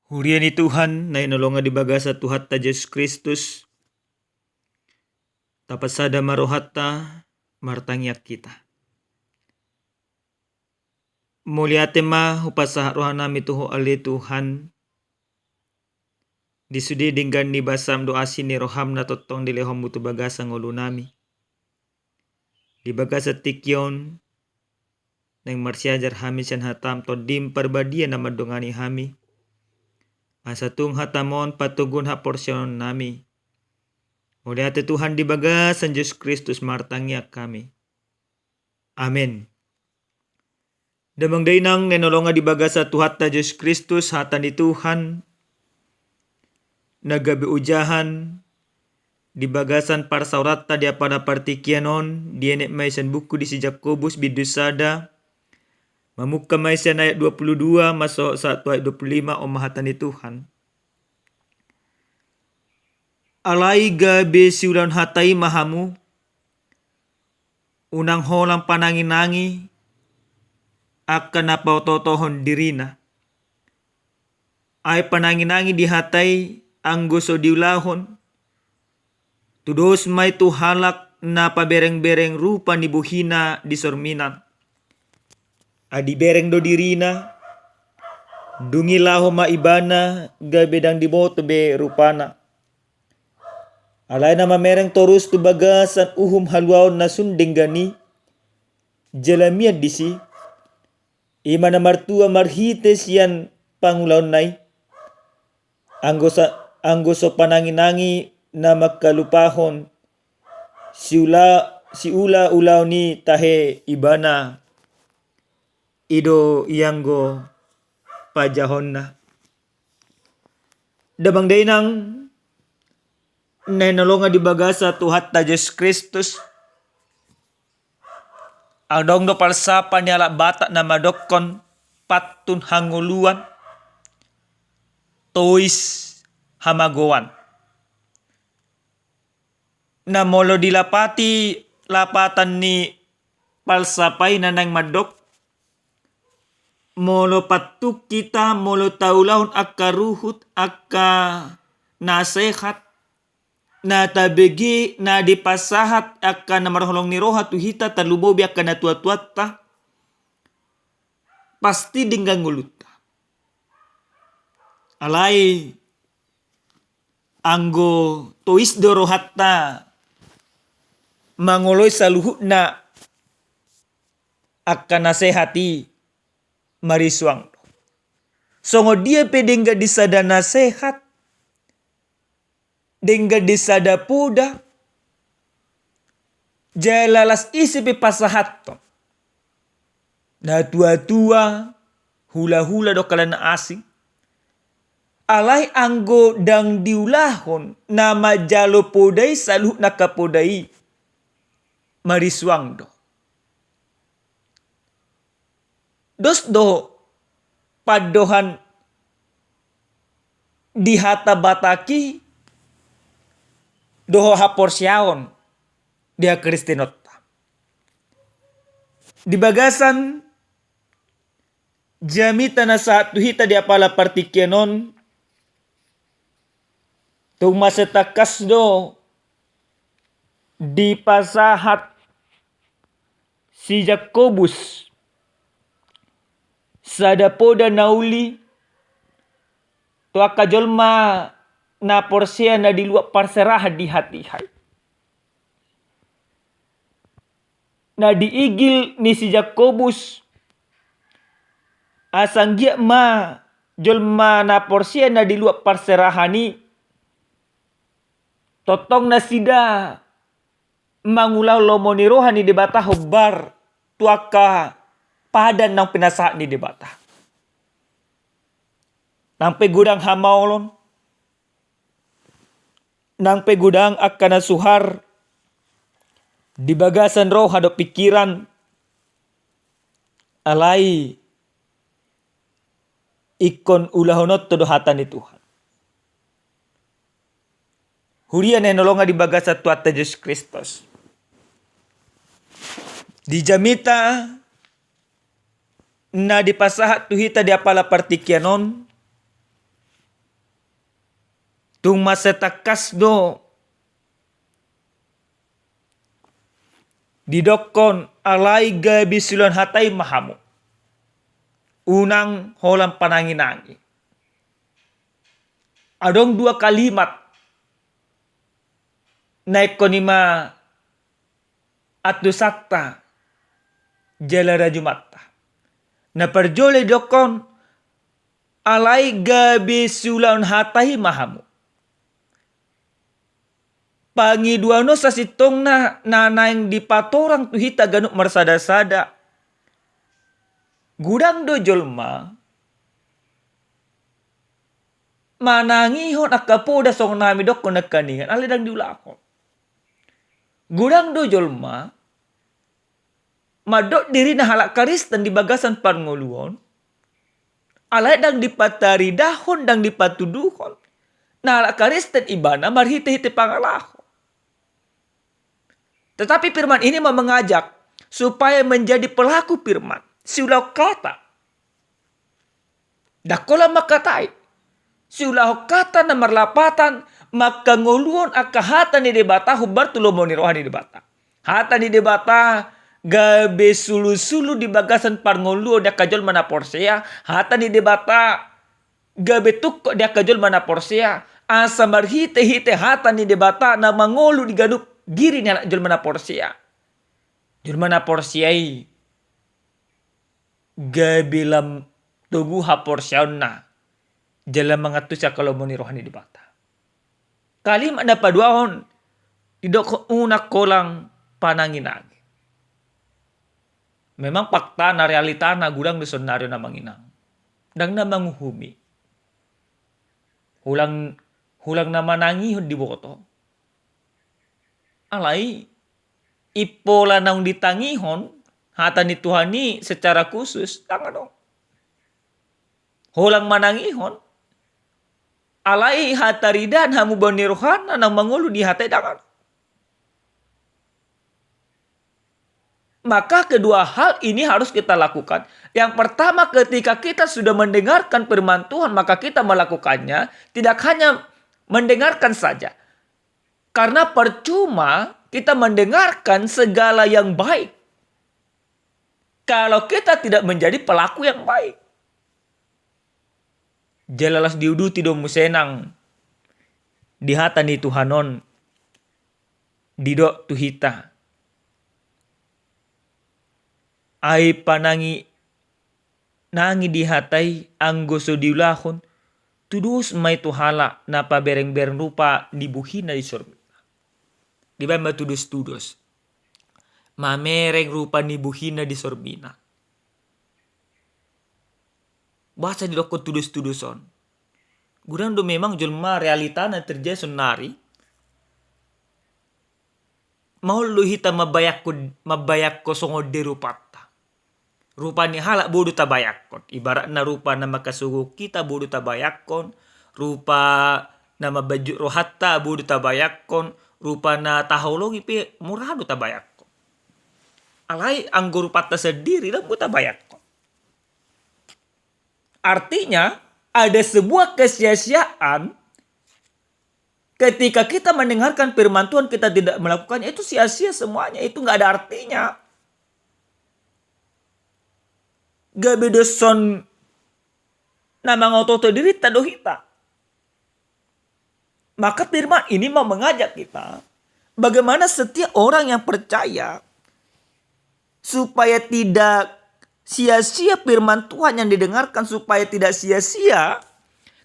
Huriani Tuhan na inolonga di baga sa Tuhan ta Jesus Kristus, tapasada marohata martangyak kita. Muliate ma upasa rohana mituho ali Tuhan, disudi dinggan ni basam doa sini roham na totong dilehom butu bagasa ngulu nami. Di bagasa tikyon, nang marsiajar hami san hatam to dim perbadia na madongani hami. Asa tung hatamon patugun ha porsyon nami. Muliate Tuhan di bagasan Yesus Kristus martangyak kami. Amin. Damang dainang nenolonga di bagasa Tuhan ta Yesus Kristus hatan di Tuhan. Nagabi ujahan di bagasan parsaurat ta dia pada partikianon dienek maisan buku di si Jakobus bidusada. Mamuka maisan ayat 22 masuk 1 ayat 25 omahatan di Tuhan. Alai gabe siulan hatai mahamu, unang holang panangi-nangi, akan napautotohon dirina. Ay panangi-nangi di hatai, angguso diulahon, tudos may tuhalak na pabereng-bereng rupa ni buhina di sorminan. Adi bereng do dirina, dungilaho maibana, gabe dang dimoto be rupana. Alay na mamereng torus tu bagasan uhum haluaon na sunding gani, jalamiad disi, ima na martua marhites yan pangulaon nay, anggoso panangi-nangi na magkalupahon, si ula ulaw ni tahe ibana, ido iyanggo pajahon na. Dabang dainang nenolonga di bagasa Tuhan ta Yesus Kristus. Adong do palsapa ni ala bata na madokon patun hanguluan. Tois hamagoan. Na molo dilapati lapatan ni palsapay na nang madok. Molo patuk kita molo taulahon akka ruhut akka nasehat. Na tabegi na dipasahat akka na marholong ni roha tuhita talubobi akka na tuat-tuatta. Pasti dinggang nguluta. Alay anggo tois do rohatta mangoloy sa luhut na akka nasehati mariswang. Songo dia pe dingga disada nasehat. Dengga disada puda, jalalas isi pe pasahat to. Na tua-tua, hula-hula do kalan asing. Alay anggo dang diulahon, nama jalo podai saluh nakapodai. Mariswang do. Dos do padohan dihata bataki, doho haporsyaon dia Kristinot. Di bagasan jamita na sa tuhita dia pala partikianon tung masetakas do di pasahat si Jakobus sada poda nauli to akajolma na porsia na diluak parserah di hati-hai. Na diigil ni si Jakobus asang gia ma jolma na porsia na diluak parserahani totong na sida mangulaw lomo ni rohani di bata hobar tuaka padan ng pinasahat ni di bata. Nang pegudang hamaolon nang pegudang akan suhar di bagasan roh hado pikiran alai ikon ulahonot todo hatan ni Tuhan. Hurian enolonga di bagasa Tuhan Yesus Kristus. Di jamita na dipasahat tuhita di apala partikianon tung masetakas do didokon alai gabi sulan hatai mahamu. Unang holang pananginangi. Adong dua kalimat naik konima atdu sakta jalara jumatta. Na perjole dokon alai gabi sulan hatai mahamu. Pangi duano sasitong na nanaing di patorang tuhita ganuk marsada-sada. Gudang do jolma manangihon akapoda song nami dok ko nagkaningan alidang diulakon. Gudang do jolma madok diri na halak karistan di bagasan parngoluon alay dang dipatari dahon dang dipatuduhon na halak karistan ibana marhite-hite pangalahon. Tetapi firman ini mau mengajak supaya menjadi pelaku firman. Siulau kata. Dakola makatai. Siulau kata na marlapatan maka ngoluon akahata ni debata hubar tulomoni rohani debata. Hata ni debata gabe sulu-sulu di bagasan parngoluon dia kajol mana porsea. Hata ni debata gabe tukko dia kajol mana porsea. Asa marhite-hite hata ni debata na mangolu di gadup giri ni anak jol mana porsea. Jol mana porsiai. Gabilam tugu haporsiaon na jala mangatu sa kalomoni rohani di bata. Kalim ada paduahon idok unak kolang pananginagi. Memang fakta na realita na gudang di senaryo na manginang. Dang na manguhumi. Hulang na manangihon di boto. Alay ipola naung ditangihon hata ni Tuhani secara khusus, tangan dong. Holang manangihon, alai hataridan hamu bani rohana nang mangulu di hatai tangan. Maka kedua hal ini harus kita lakukan. Yang pertama ketika kita sudah mendengarkan firman Tuhan, maka kita melakukannya. Tidak hanya mendengarkan saja. Karena percuma kita mendengarkan segala yang baik kalau kita tidak menjadi pelaku yang baik. Jalalas diuduti do musenang di hata ni Tuhanon didok tuhita. Ai panangi nangi di hatai anggoso diulahon tudus may tuhala na pabereng-bereng rupa dibuhina di sorga. Di ba matudus-tudus. Mamereng rupa nibuhina di sorbina. Baca di dokot tudus-tuduson. Gudang do memang jelma realita na terjadi sonari. Mau luhita mabayak ko songod di rupata. Rupa ni halak bodo tabayakon. Ibarat na rupa na makasugo kita bodo tabayakon. Rupa na mabaju rohatta bodo tabayakon. Rupa na tahologi pi murado tabayak. Alai anggur patah sendiri dan buta bayak. Artinya ada sebuah kesia-siaan ketika kita mendengarkan firman Tuhan kita tidak melakukannya, itu sia-sia semuanya, itu nggak ada artinya. Gabedoson nama ngotot diri tadohita. Maka firman ini mau mengajak kita bagaimana setiap orang yang percaya supaya tidak sia-sia firman Tuhan yang didengarkan, supaya tidak sia-sia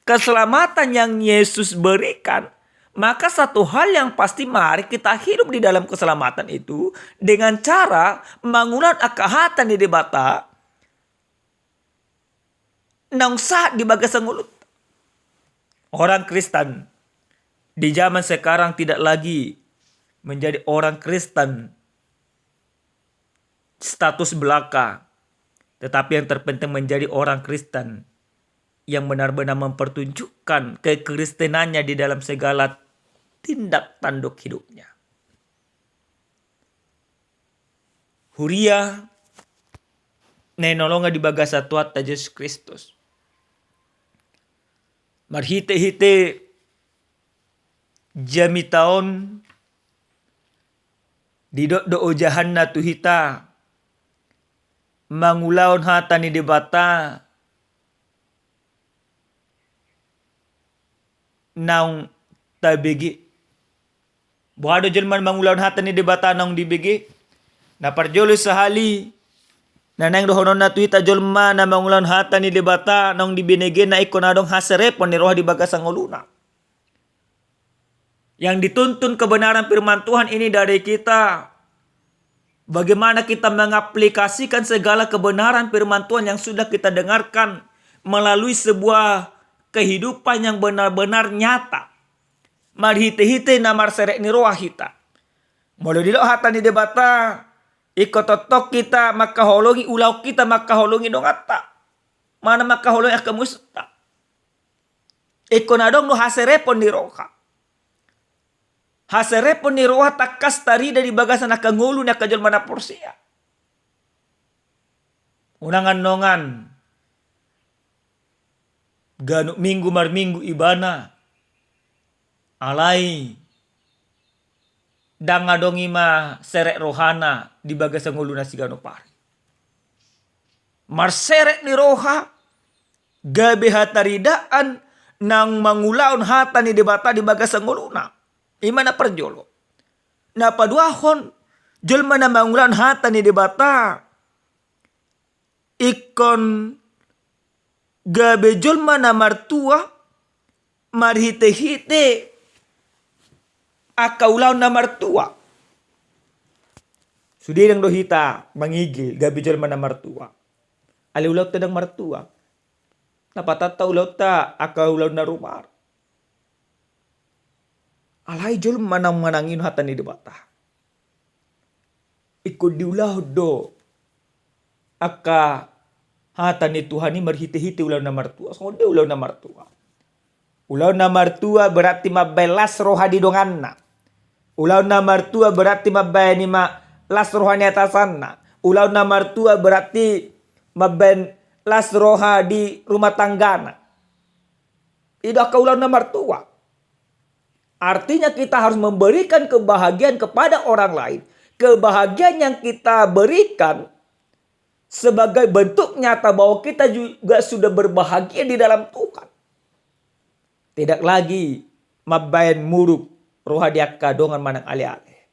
keselamatan yang Yesus berikan. Maka satu hal yang pasti, mari kita hidup di dalam keselamatan itu dengan cara mengulang akahatan di debata nang saat di bagasan mulut. Orang Kristen di zaman sekarang tidak lagi menjadi orang Kristen status belaka, tetapi yang terpenting menjadi orang Kristen yang benar-benar mempertunjukkan kekristenannya di dalam segala tindak tanduk hidupnya. Huria nenolonga di bagasa tuat Yesus Kristus. Marhite-hite jami taon didot do ojahan na tuhita mangulaon hata ni debata naung tabigi. Buhado jelman mangulaon hata ni debata naung dibigi. Na parjolo sahali na nang dohonon na tuhita jolma na mangulaon hata ni debata naung dibinege na ikonadong hasarepon ni roha di bagasang uluna. Yang dituntun kebenaran firman Tuhan ini dari kita. Bagaimana kita mengaplikasikan segala kebenaran firman Tuhan yang sudah kita dengarkan melalui sebuah kehidupan yang benar-benar nyata. Marhite-hite namar serek ni roa hita. Molo dilo hata ni debata ikototok kita makaholongi ulau kita makaholongi dong atta. Mana makaholongi akamusta. Ikonadong no haserepon ni roha. Haserepon ni roha takas tari dari bagasan akangulu na kajol mana porsia. Unangan nongan. Ganuk minggu mar minggu ibana. Alai. Dangadongi ma serek rohana di bagasan ngulu na sigano pari. Mar serek ni roha. Gabe hataridaan nang mangulaon hata ni debata di bagasan ngulu na. Imana perjolo. Na paduahon jolma na mangulan hata ni debata. Ikon gabe jolma na martua marhite-hite akaulaw na martua. Sudinang dohita mangigil gabe jolma na martua. Aliulaw ta ng martua. Napatata ulaw ta akaulaw na rumar. Alay jol manang-manangin hata ni debata. Ikut diulah do. Aka hata ni Tuhan ni marhite-hite ulau na martua. So dia ulau na martua. Ulau na martua berarti mabelas roha di donganna. Ulau na martua berarti maben ni las roha ni atasanna. Ulau na martua berarti maben las roha di rumah tanggana. Ida ka ulau na martua. Artinya kita harus memberikan kebahagiaan kepada orang lain. Kebahagiaan yang kita berikan sebagai bentuk nyata bahwa kita juga sudah berbahagia di dalam Tuhan. Tidak lagi mabayan muruk roha diakka dongan manang ale-ale.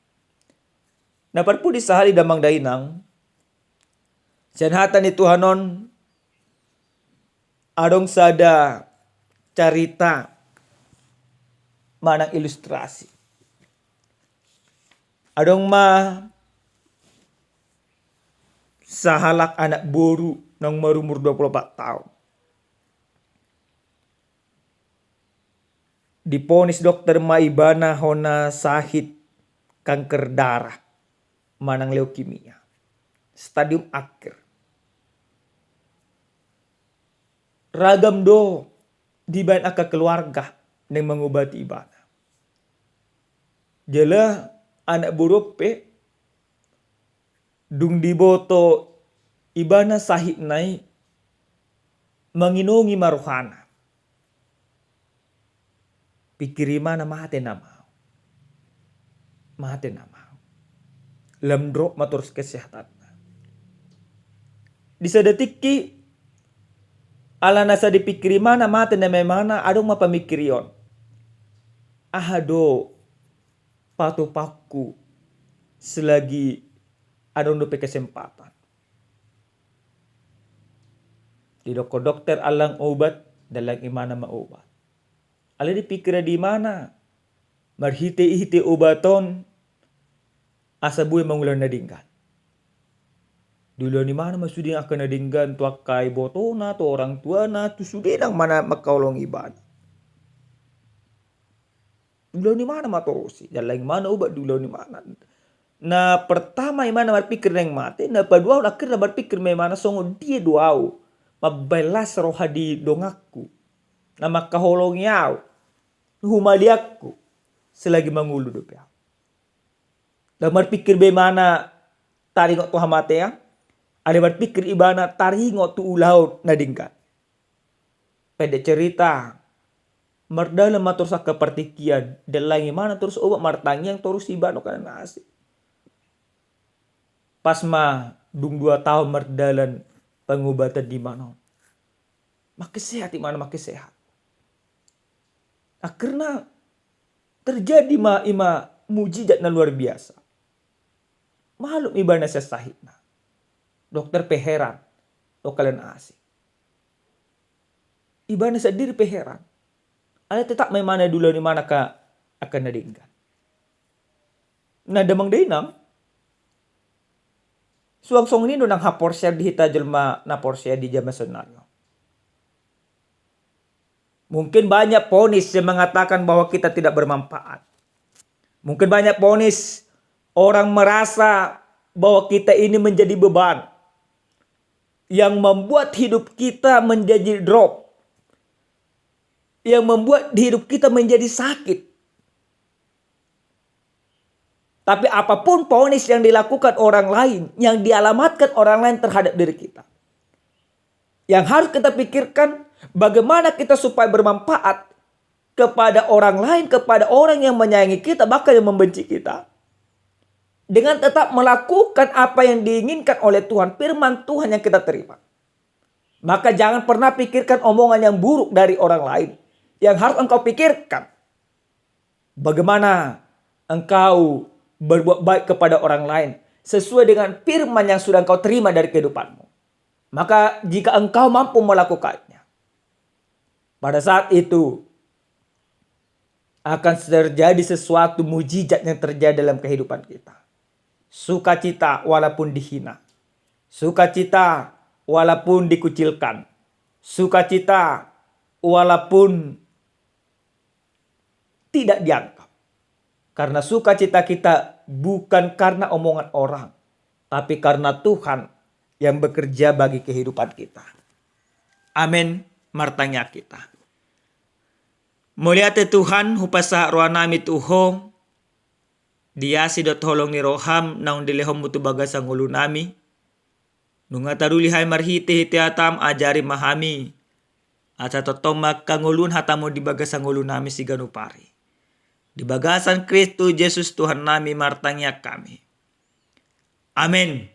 Dapat pun disahali damang dainang. Senhatan ni Tuhanon adong sada carita manang ilustrasi. Adong sahalak anak boru nang marumur 24 tahun. Diponis dokter maibana hona sahid kanker darah manang leukemia. Stadium akhir. Ragam do dibayan aka keluarga nang mengobati ibana. Jala anak burupe dung diboto ibana sahid nai menginungi maruhana. Pikiri mana mate nama. Mate nama. Lemdrop matur kesehatan. Disadetiki ala nasa dipikiri mana mate nama mana adong mapamikirion. Ahado patupaku selagi adong dope kesempatan. Didoko dokter alang obat dalang imana maobat. Ala dipikira di mana marhite-hite obaton asa buhay mangulang nadinggan. Dulu ni mana masudin akan nadinggan tu akai boto na tu orang tua na tu sudin ang mana makaulong iban. Dulu ni mana matorosi dalang mana obat dulu ni mana. Na pertama imana berpikir neng mati, na kedua akhirnya berpikir mana songo dia doau mabelas roha di dongakku. Na makaholong yaw humaliakku selagi mangulu do pia. Dan berpikir bagaimana taringot tu hamate ya. Ada berpikir ibana taringot tu ulaut nadingkat. Pendek cerita Mardala matur sa kepertikian. Delangi mana terus obat martangi yang terus iba no kana nasi. Pas dung 2 tahun mardalan pengobatan di mana. Makin sehat di mana makin sehat. Karena terjadi ima mujizat na luar biasa. Malum ibana sa sahidna. Dokter peheran. O kalian asik. Ibana sa diri peheran. Ada tetap may mana dulu ni mana ka akan nadinggan. Na damang dainam. Suang-suang nino nang haporsya di hita jelma na porsya di jama senaryo. Mungkin banyak ponis yang mengatakan bahwa kita tidak bermanfaat. Mungkin banyak ponis orang merasa bahwa kita ini menjadi beban. Yang membuat hidup kita menjadi drop. Yang membuat hidup kita menjadi sakit. Tapi apapun ponis yang dilakukan orang lain, yang dialamatkan orang lain terhadap diri kita. Yang harus kita pikirkan, bagaimana kita supaya bermanfaat kepada orang lain, kepada orang yang menyayangi kita, bahkan yang membenci kita. Dengan tetap melakukan apa yang diinginkan oleh Tuhan, firman Tuhan yang kita terima. Maka jangan pernah pikirkan omongan yang buruk dari orang lain. Yang harus engkau pikirkan, bagaimana engkau berbuat baik kepada orang lain sesuai dengan firman yang sudah engkau terima dari kehidupanmu. Maka jika engkau mampu melakukannya, pada saat itu akan terjadi sesuatu mujizat yang terjadi dalam kehidupan kita. Sukacita walaupun dihina. Sukacita walaupun dikucilkan. Sukacita walaupun tidak dianggap. Karena sukacita kita bukan karena omongan orang, tapi karena Tuhan yang bekerja bagi kehidupan kita. Amin. Martanya kita. Muliate Tuhan hupasa roa nami tuho. Dia sidot holong ni roham naung dilehom mutu bagas ang ulu nami. Nunga taruli hai marhite hite atam ajari mahami. At sa totong magkangulun hatamo di bagas ang ulu nami si ganupari. Di bagasan Kristo Jesus Tuhan nami martangya kami. Amin.